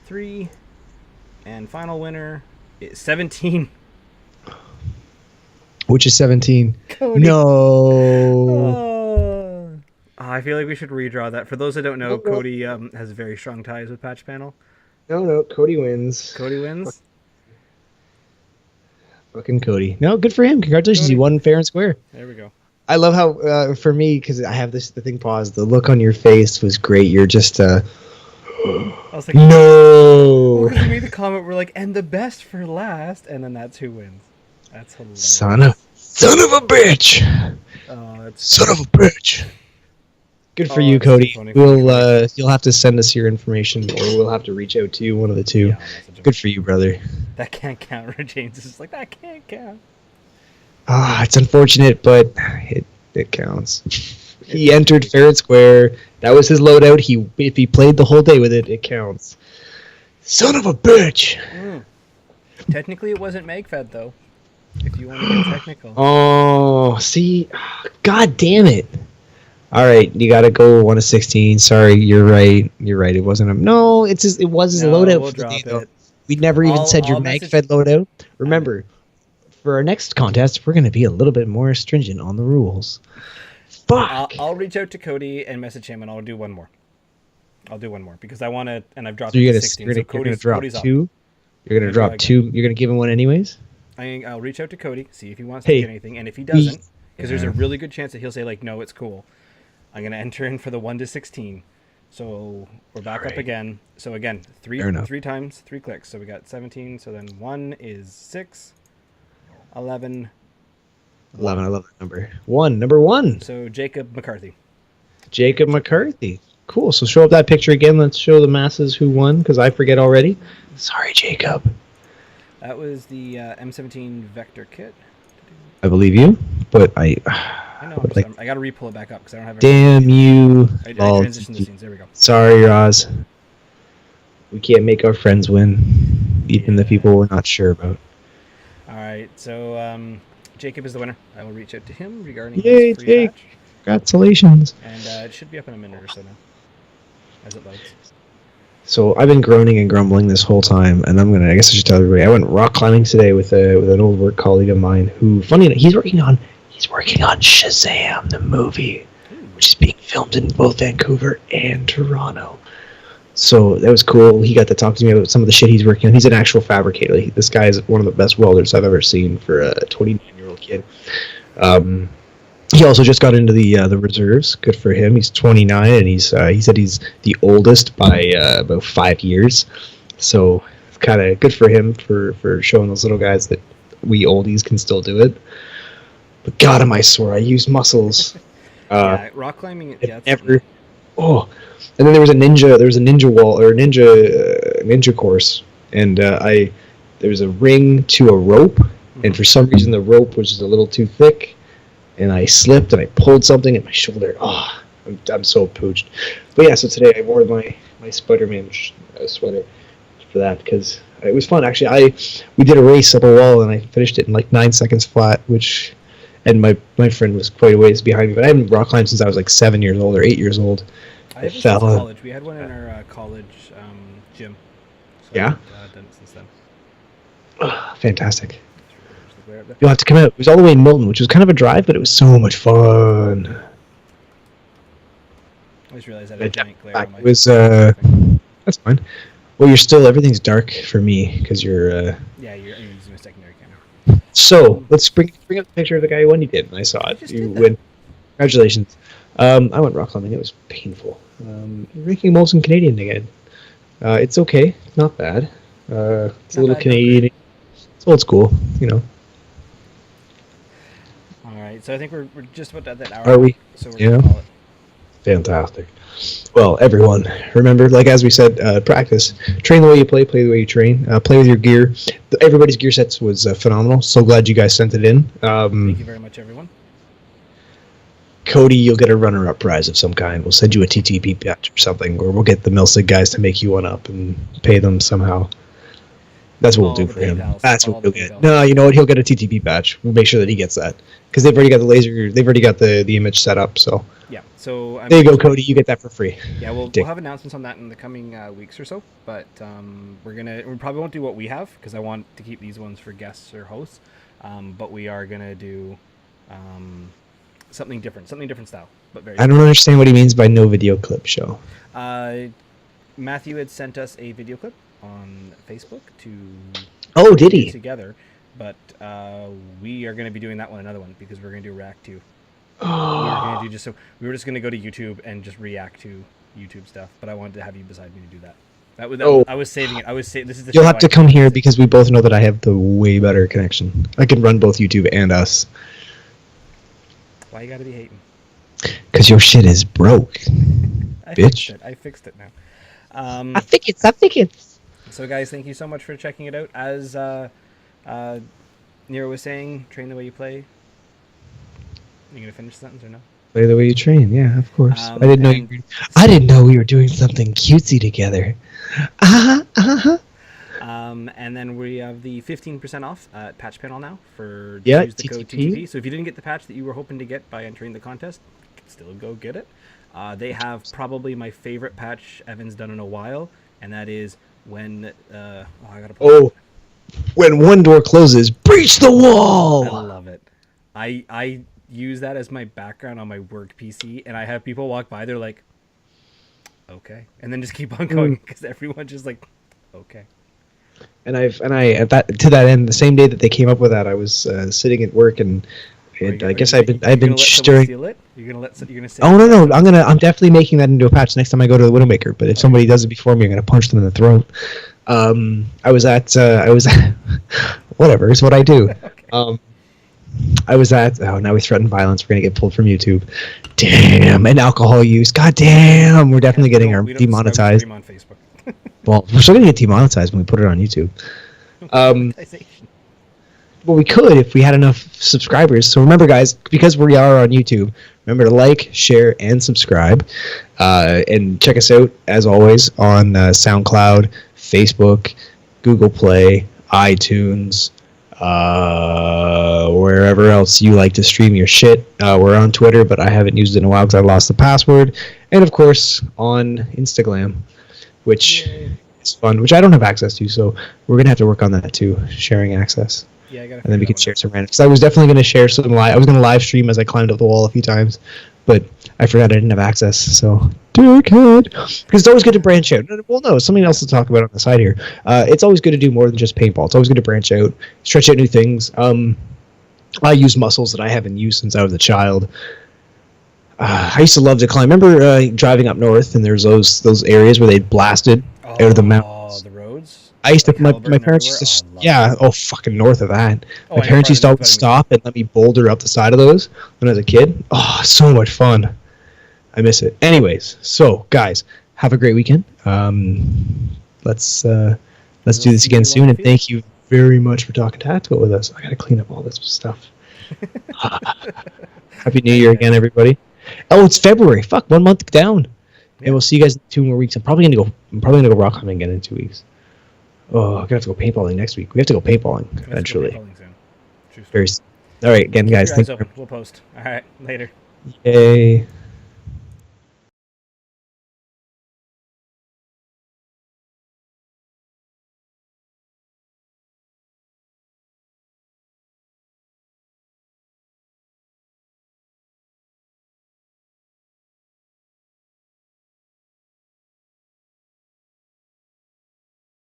3, and final winner is 17. Which is 17. Cody. No. Oh, I feel like we should redraw that. For those that don't know, Cody has very strong ties with Patch Panel. No, Cody wins. Cody wins. Fucking Cody. No, good for him. Congratulations. Cody. He won fair and square. There we go. I love how, for me, because I have the thing paused, the look on your face was great. You're just, I was like, no. Because we made the comment, we're like, and the best for last, and then that's who wins. That's hilarious. Son of a bitch. Oh, that's Son of a bitch. Good for you, that's so Cody. funny. You'll have to send us your information, or we'll have to reach out to you, one of the two. Yeah, I'll message him. Good for you, brother. That can't count. James is just like, that can't count. It's unfortunate, but it counts. He entered fair and square. That was his loadout. If he played the whole day with it, it counts. Son of a bitch. Technically, it wasn't MagFed, though. If you want to get technical. Oh, see, god damn it! All right, you gotta go 1 to 16. Sorry, you're right. It wasn't No, it was his loadout we'll for the drop day, though. it. We never even said your I'll message- MagFed loadout. Remember, for our next contest, we're gonna be a little bit more stringent on the rules. Fuck. I'll reach out to Cody and message him, and I'll do one more. I'll do one more because I want to, and I've dropped So it you're to gonna 16. you're So gonna drop Cody's up. 2. You're gonna drop 2. You're gonna give him 1 anyways. I'll reach out to Cody, see if he wants Hey, to get anything, and if he doesn't, because there's a Yeah. really good chance that he'll say like, no, it's cool. I'm gonna enter in for the 1 to 16. So we're back up Alright. again. So again, Fair enough. 3 times, 3 clicks. So we got 17. So then 1 is 6, 11. 11. I love that number. Number 1. So Jacob McCarthy. Jacob McCarthy. Cool. So show up that picture again. Let's show the masses who won, because I forget already. Sorry, Jacob. That was the M17 Vector kit. I believe you, but I know. would like. I got to re-pull it back up because I don't have. Damn you! I Oh, transitioned the scenes. There we go. sorry, Roz. We can't make our friends win, even the people we're not sure about. All right, so Jacob is the winner. I will reach out to him regarding Yay, his free Jake. patch, Congratulations. and it should be up in a minute or so now, as it loads. So I've been groaning and grumbling this whole time, and I guess I should tell everybody. I went rock climbing today with an old work colleague of mine who, funny enough, he's working on Shazam, the movie, which is being filmed in both Vancouver and Toronto. So that was cool. He got to talk to me about some of the shit he's working on. He's an actual fabricator. This guy is one of the best welders I've ever seen for a 29-year-old kid. He also just got into the reserves. Good for him. He's 29, and he said he's the oldest by about 5 years. So it's kind of good for him for showing those little guys that we oldies can still do it. But God, am I sore? I use muscles. Yeah, rock climbing. Yeah, it's Never. Oh, and then there was a ninja wall or ninja course, and there was a ring to a rope, and for some reason the rope was just a little too thick, and I slipped and I pulled something at my shoulder. Oh, I'm so pooched. But yeah, so today I wore my Spider-Man sweater for that because it was fun. Actually, we did a race up a wall and I finished it in like 9 seconds flat, and my friend was quite a ways behind me. But I haven't rock climbed since I was like 7 years old or 8 years old. I haven't since fell. college. We had one in our college gym. So Yeah? I've done it since then. Fantastic. There's the glare up there. You'll have to come out. It was all the way in Milton, which was kind of a drive, but it was so much fun. I just realized I had a giant glare on my. It was that's fine. Well, you're still everything's dark for me because you're. Yeah, you're using a secondary camera. So let's bring up the picture of the guy who won. You did, and I saw it. just You did that. win. Congratulations. I went rock climbing. It was painful. You're making Molson Canadian again. It's okay. It's not bad. It's Not a little bad, Canadian. It's old school, you know. All right, so I think we're just about at that hour. Are we? So we're Yeah. gonna call it. Fantastic. Well, everyone, remember, like as we said, practice. Train the way you play the way you train. Play with your gear. Everybody's gear sets was phenomenal. So glad you guys sent it in. Thank you very much, everyone. Cody, you'll get a runner-up prize of some kind. We'll send you a TTP patch or something, or we'll get the Milsig guys to make you one up and pay them somehow. That's what All we'll do the for him. PayPals. That's All what the we'll get. PayPals. No, you know what? He'll get a TTP patch. We'll make sure that he gets that because they've already got the laser. They've already got the image set up. So Yeah. So there you go, Cody. You get that for free. Yeah, we'll Dick. have announcements on that in the coming weeks or so. But we probably won't do what we have because I want to keep these ones for guests or hosts. But we are gonna do something different style, but very. I don't understand what he means by no video clip show. Matthew had sent us a video clip on Facebook to Oh, did do he? together, but we are going to be doing that one another one because we're going to do react to. We were just going to go to YouTube and just react to YouTube stuff, but I wanted to have you beside me to do that. I was saving it. This is the. You'll show have to come here because we both know that I have the way better connection. I can run both YouTube and us. Why you gotta be hating? Because your shit is broke. Bitch. I fixed it now. I think it's. So guys, thank you so much for checking it out. As Nero was saying, train the way you play. You gonna finish the sentence or no? Play the way you train, yeah, of course. Um, I didn't know and- I didn't know we were doing something cutesy together. And then we have the 15% off at Patch Panel now for Yeah, use the code TTP. TTP. So if you didn't get the patch that you were hoping to get by entering the contest, you can still go get it. They have probably my favorite patch Evan's done in a while, and that is when I gotta pull it. When one door closes, breach the I wall. love it. I use that as my background on my work PC, and I have people walk by, they're like, okay, and then just keep on going because everyone's just like, okay. And to that end, the same day that they came up with that, I was sitting at work and I guess I've been stirring. You're gonna say. Oh no, I'm definitely making that into a patch next time I go to the Widowmaker. But if somebody does it before me, I'm gonna punch them in the throat. I was whatever. It's what I do. Okay. I was at. Oh, now we threaten violence. We're gonna get pulled from YouTube. Damn, and alcohol use. God damn, we're definitely getting our We don't demonetized. stream on Facebook. Well, we're still gonna get demonetized when we put it on YouTube. Monetization. Well, we could if we had enough subscribers. So remember, guys, because we are on YouTube, remember to like, share, and subscribe. And check us out, as always, on SoundCloud, Facebook, Google Play, iTunes, wherever else you like to stream your shit. We're on Twitter, but I haven't used it in a while because I lost the password. And, of course, on Instagram, which is fun, which I don't have access to. So we're going to have to work on that, too, sharing access. Yeah, I gotta. And then we figure could that share one some random. Because I was definitely going to share some live. I was going to live stream as I climbed up the wall a few times, but I forgot I didn't have access. So, dickhead. Because it's always good to branch out. Well, no, something else to talk about on the side here. It's always good to do more than just paintball. It's always good to branch out, stretch out new things. I use muscles that I haven't used since I was a child. I used to love to climb. Remember driving up north, and there's those areas where they blasted out. out of the mountains. The roads. I used to, Like my Halliburton parents used to, everywhere? Oh, I love that. fucking north of that. Oh, My I know parents used to part of always the- stop and let me boulder up the side of those when I was a kid. Oh, so much fun. I miss it. Anyways, so guys, have a great weekend. Let's do this again soon, and thank you very much for talking tactical with us. I gotta clean up all this stuff. Happy New Year again, everybody. Oh, it's February. Fuck, 1 month down. Yeah. And we'll see you guys in 2 more weeks. I'm probably gonna go rock climbing again in 2 weeks. Oh, I'm gonna have to go paintballing next week. We have to go paintballing Let's go eventually. paintballing soon. True story. Very soon. All right, again, Keep guys. your eyes Thank open. We'll post. All right, later. you. Yay.